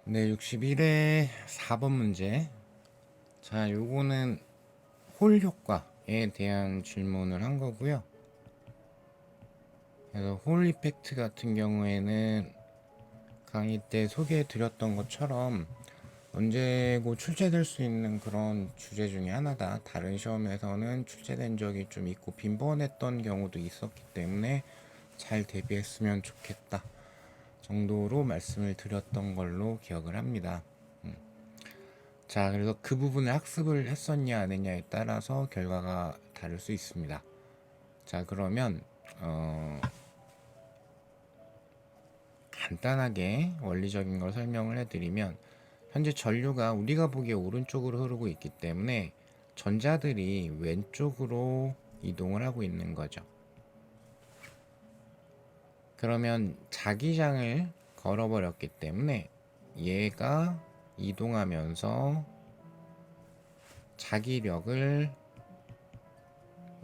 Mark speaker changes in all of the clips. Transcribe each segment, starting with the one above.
Speaker 1: 네, 61회 4번 문제. 자, 요거는 홀 효과에 대한 질문을 한 거고요. 그래서 홀 이펙트 같은 경우에는 강의 때 소개해 드렸던 것처럼 언제고 출제될 수 있는 그런 주제 중에 하나다. 다른 시험에서는 출제된 적이 좀 있고 빈번했던 경우도 있었기 때문에 잘 대비했으면 좋겠다 정도로 말씀을 드렸던 걸로 기억을 합니다. 자, 그래서 그 부분을 학습을 했었냐 안 했냐에 따라서 결과가 다를 수 있습니다. 자, 그러면 간단하게 원리적인 걸 설명을 해드리면, 현재 전류가 우리가 보기에 오른쪽으로 흐르고 있기 때문에 전자들이 왼쪽으로 이동을 하고 있는 거죠. 그러면 자기장을 걸어버렸기 때문에 얘가 이동하면서 자기력을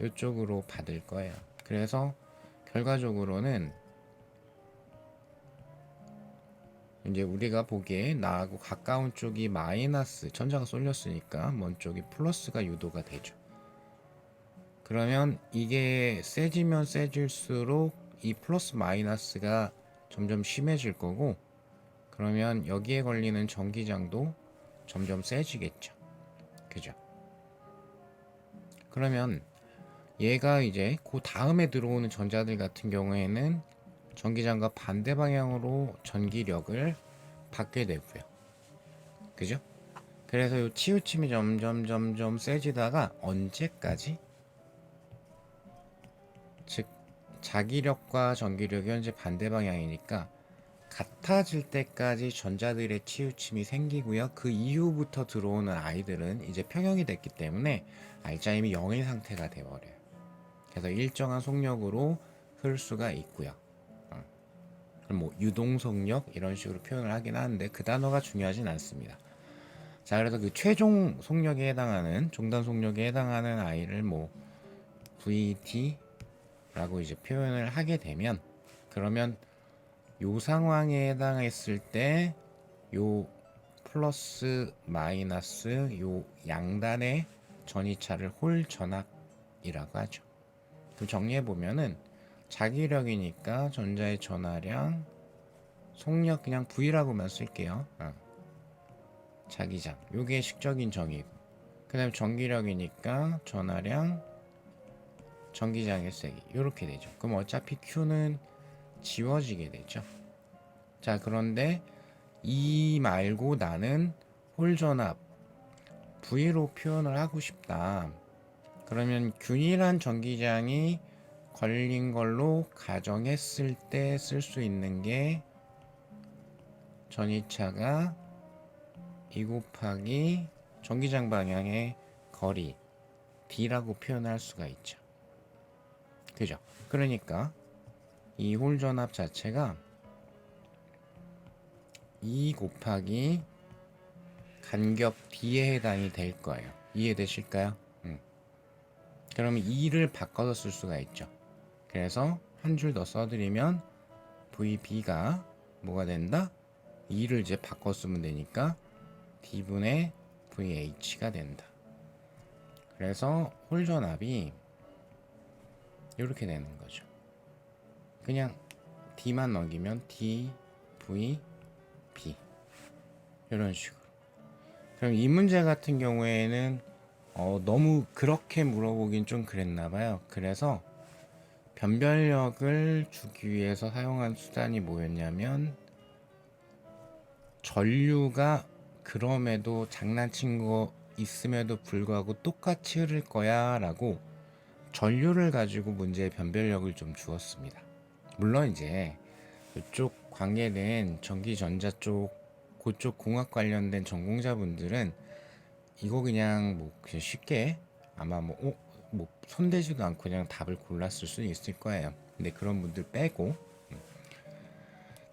Speaker 1: 이쪽으로 받을 거예요. 그래서 결과적으로는 이제 우리가 보기에 나하고 가까운 쪽이 마이너스, 전자가 쏠렸으니까 먼 쪽이 플러스가 유도가 되죠. 그러면 이게 세지면 세질수록 이 플러스 마이너스가 점점 심해질 거고, 그러면 여기에 걸리는 전기장도 점점 세지겠죠. 그죠? 그러면 얘가 이제 그 다음에 들어오는 전자들 같은 경우에는 전기장과 반대 방향으로 전기력을 받게 되고요. 그죠? 그래서 이 치우침이 점점 세지다가 언제까지? 즉 자기력과 전기력이 현재 반대 방향이니까 같아질 때까지 전자들의 치우침이 생기고요. 그 이후부터 들어오는 아이들은 이제 평형이 됐기 때문에 알짜임이 0의 상태가 되어버려요. 그래서 일정한 속력으로 흐를 수가 있고요. 그럼 뭐 유동속력 이런 식으로 표현을 하긴 하는데 그 단어가 중요하진 않습니다. 자, 그래서 그 최종 속력에 해당하는, 종단 속력에 해당하는 아이를 뭐 VT라고 이제 표현을 하게 되면, 그러면 요 상황에 해당했을 때 요 플러스 마이너스 요 양단의 전이차를 홀 전압이라고 하죠. 그럼 정리해 보면은 자기력이니까 전자의 전하량, 속력 그냥 V라고만 쓸게요. 자기장, 요게 식적인 정의고, 그 다음에 전기력이니까 전하량, 전기장의 세기, 요렇게 되죠. 그럼 어차피 Q는 지워지게 되죠. 자, 그런데 이 말고 나는 홀전압 V로 표현을 하고 싶다. 그러면 균일한 전기장이 걸린 걸로 가정했을 때 쓸 수 있는 게 전이차가 2 곱하기 전기장 방향의 거리 D라고 표현할 수가 있죠. 그죠? 그러니까 이 홀전압 자체가 2 곱하기 간격 D에 해당이 될 거예요. 이해되실까요? 그러면 2를 바꿔서 쓸 수가 있죠. 그래서 한 줄 더 써드리면 VB가 뭐가 된다? 2를 이제 바꿔 쓰면 되니까 D분의 VH가 된다. 그래서 홀전압이 이렇게 되는 거죠. 그냥 D만 넘기면 D, V, B 이런 식으로. 그럼 이 문제 같은 경우에는 너무 그렇게 물어보긴 좀 그랬나봐요. 그래서 변별력을 주기 위해서 사용한 수단이 뭐였냐면, 전류가 그럼에도 장난친 거 있음에도 불구하고 똑같이 흐를 거야 라고 전류를 가지고 문제의 변별력을 좀 주었습니다. 물론 이제 이쪽 관계된 전기전자 쪽, 그쪽 공학 관련된 전공자분들은 이거 그냥 그냥 쉽게 아마 뭐 손대지도 않고 그냥 답을 골랐을 수 있을 거예요. 근데 그런 분들 빼고,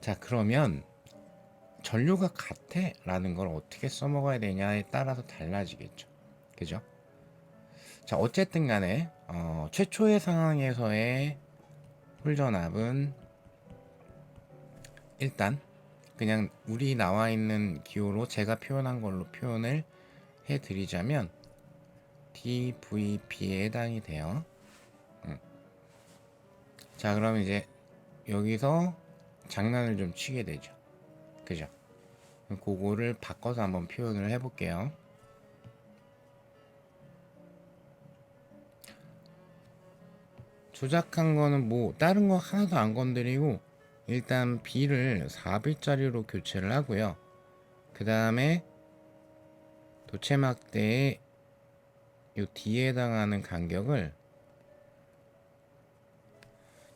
Speaker 1: 자, 그러면 전류가 같아 라는 걸 어떻게 써먹어야 되냐에 따라서 달라지겠죠. 그죠? 자, 어쨌든 간에 최초의 상황에서의 홀전압은 일단 그냥 우리 나와 있는 기호로 제가 표현한 걸로 표현을 해드리자면 DVP에 해당이 돼요. 자, 그럼 이제 여기서 장난을 좀 치게 되죠. 그죠? 그거를 바꿔서 한번 표현을 해볼게요. 조작한 거는 뭐 다른 거 하나도 안 건드리고 일단 B를 4빛짜리로 교체를 하고요. 그 다음에 도체막대의 요 D에 해당하는 간격을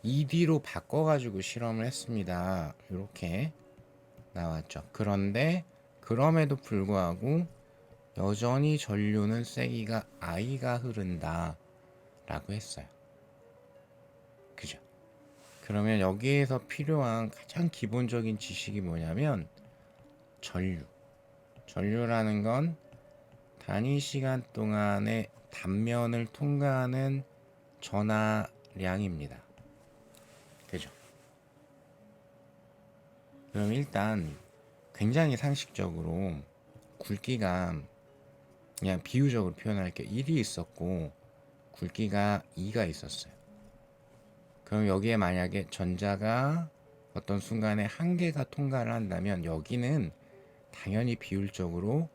Speaker 1: ED로 바꿔가지고 실험을 했습니다. 이렇게 나왔죠. 그런데 그럼에도 불구하고 여전히 전류는 세기가 I가 흐른다 라고 했어요. 그죠? 그러면 여기에서 필요한 가장 기본적인 지식이 뭐냐면 전류라는 건 단위 시간 동안의 단면을 통과하는 전하량입니다. 그죠? 그럼 일단 굉장히 상식적으로 굵기가 그냥 비유적으로 표현할게요. 1이 있었고 굵기가 2가 있었어요. 그럼 여기에 만약에 전자가 어떤 순간에 한 개가 통과를 한다면 여기는 당연히 비율적으로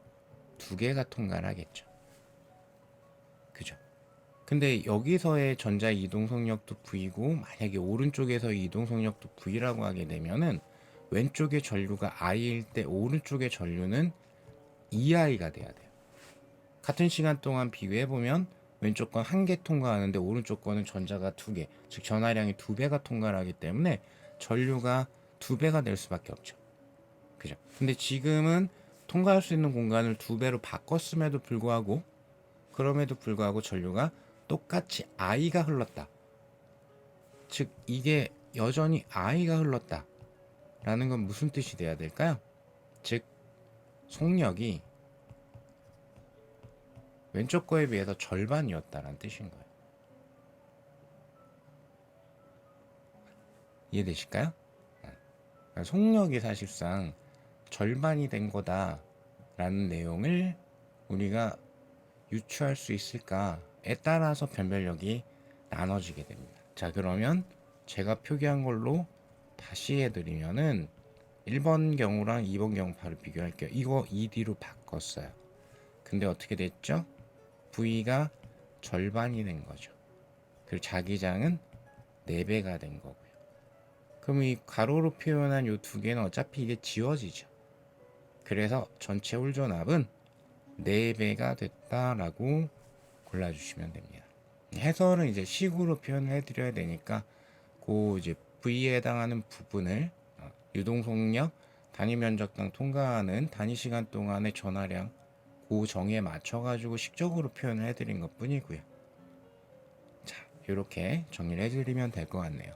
Speaker 1: 두 개가 통과를 하겠죠. 그죠? 근데 여기서의 전자 이동 속력도 V고 만약에 오른쪽에서 이동 속력도 V라고 하게 되면은 왼쪽의 전류가 I일 때 오른쪽의 전류는 2I가 돼야 돼요. 같은 시간 동안 비교해보면 왼쪽 건 한 개 통과하는데 오른쪽 거는 전자가 두 개, 즉 전하량이 두 배가 통과를 하기 때문에 전류가 두 배가 될 수밖에 없죠. 그죠? 근데 지금은 통과할 수 있는 공간을 두 배로 바꿨음에도 불구하고 그럼에도 불구하고 전류가 똑같이 I가 흘렀다. 즉 이게 여전히 I가 흘렀다 라는 건 무슨 뜻이 돼야 될까요? 즉 속력이 왼쪽 거에 비해서 절반이었다라는 뜻인 거예요. 이해되실까요? 속력이 사실상 절반이 된 거다라는 내용을 우리가 유추할 수 있을까에 따라서 변별력이 나눠지게 됩니다. 자, 그러면 제가 표기한 걸로 다시 해드리면은 1번 경우랑 2번 경우 바로 비교할게요. 이거 ED로 바꿨어요. 근데 어떻게 됐죠? V가 절반이 된 거죠. 그리고 자기장은 4배가 된 거고요. 그럼 이 가로로 표현한 이 두 개는 어차피 이게 지워지죠. 그래서 전체 홀전압은 4배가 됐다라고 골라주시면 됩니다. 해설은 이제 식으로 표현을 해드려야 되니까 그 이제 V에 해당하는 부분을 유동속력 단위 면적당 통과하는 단위 시간 동안의 전하량 그 정의에 맞춰가지고 식적으로 표현을 해드린 것 뿐이고요. 자, 이렇게 정리를 해드리면 될 것 같네요.